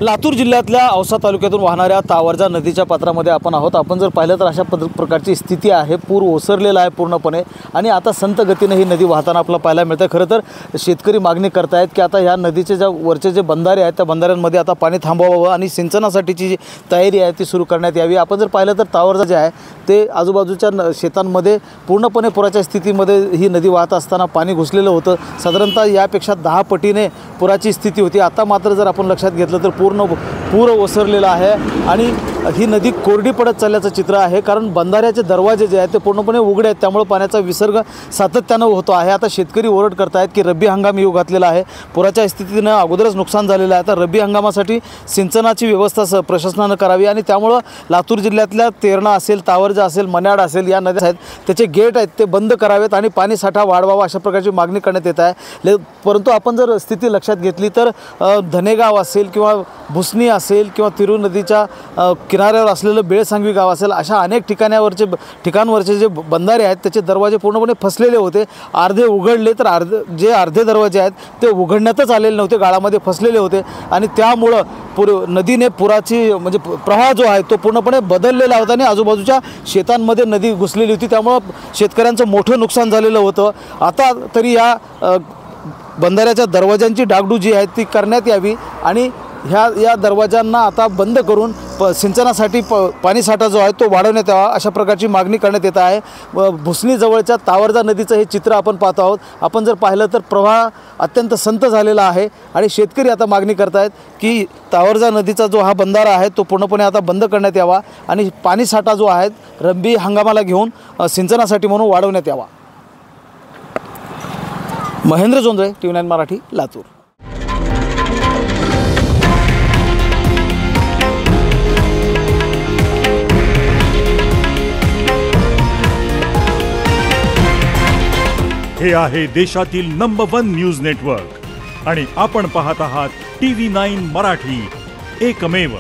लातूर जिल्ह्यातल्या औसा तालुक्यातून वाहणाऱ्या तावरजा नदीच्या पात्रामध्ये आपण आहोत। आपण जर पाहिलं तर अशा प्रकारची स्थिती आहे, पूर ओसरलेला आहे पूर्णपणे आणि आता संत गतीने ही नदी वाहताना आपल्याला पाहायला मिळते। खरं तर शेतकरी मागणी करतायत की आता ह्या नदीचे ज्या वरचे जे बंधारे आहेत त्या बंधाऱ्यांमध्ये आता पाणी थांबवावं आणि सिंचनासाठीची जी तयारी आहे ती सुरू करण्यात यावी। आपण जर पाहिलं तर तावरजा जे आहे ते आजूबाजूच्या शेतांमध्ये पूर्णपणे पुराच्या स्थितीमध्ये ही नदी वाहत असताना पाणी घुसलेलं होतं। साधारणतः यापेक्षा 10 पटीने पुराची स्थिती होती। आता मात्र जर आपण लक्षात घेतलं तर पूर्ण पूर ओसरलेला आहे आणि ही नदी कोरडी पडत चालल्याचं चित्र आहे, कारण बंधाऱ्याचे दरवाजे जे आहेत ते पूर्णपणे उघडे आहेत, त्यामुळे पाण्याचा विसर्ग सातत्यानं होतो आहे। आता शेतकरी ओरड करतायत की रब्बी हंगाम येऊ घातलेला आहे, पुराच्या स्थितीनं अगोदरच नुकसान झालेलं आहे। आता रब्बी हंगामासाठी सिंचनाची व्यवस्था प्रशासनानं करावी आणि त्यामुळे लातूर जिल्ह्यातल्या तेरणा असेल, तावरजा असेल, मन्याड असेल या नद्या आहेत त्याचे गेट आहेत ते बंद करावेत आणि पाणी साठा वाढवावा अशा प्रकारची मागणी करण्यात येत आहे। परंतु आपण जर स्थिती लक्षात घेतली तर धनेगाव असेल किंवा भुसणी असेल किंवा तिरू नदीच्या किनाऱ्यावर असलेलं बेळसांगवी गाव असेल, अशा अनेक ठिकाणवरचे जे बंधारे आहेत त्याचे दरवाजे पूर्णपणे फसलेले होते। अर्धे उघडले तर अर्धे दरवाजे आहेत ते उघडण्यातच आलेले नव्हते, गाळामध्ये फसलेले होते आणि त्यामुळं नदीने पुराची म्हणजे प्रवाह जो आहे तो पूर्णपणे बदललेला होता आणि आजूबाजूच्या शेतांमध्ये नदी घुसलेली होती, त्यामुळं शेतकऱ्यांचं मोठं नुकसान झालेलं होतं। आता तरी या बंधाऱ्याच्या दरवाजांची डागडूज जी आहे ती करण्यात यावी आणि या दरवाजांना आता बंद करून सिंचनासाठी पाणीसाठा जो आहे तो वाढवण्यात यावा अशा प्रकारची मागणी करण्यात येत आहे। भुसणीजवळच्या तावरजा नदीचं हे चित्र आपण पाहतो आहोत। आपण जर पाहिलं तर प्रवाह अत्यंत संत झालेला आहे आणि शेतकरी आता मागणी करत आहेत की तावरजा नदीचा जो हा बंधारा आहे तो पूर्णपणे आता बंद करण्यात यावा आणि पाणीसाठा जो आहे रब्बी हंगामाला घेऊन सिंचनासाठी म्हणून वाढवण्यात यावा। महेंद्र जोंधळे, TV9 मराठी, लातूर। हे आहे देशातील नंबर 1 न्यूज नेटवर्क आणि आपण पाहत आहात TV9 मराठी, एकमेव।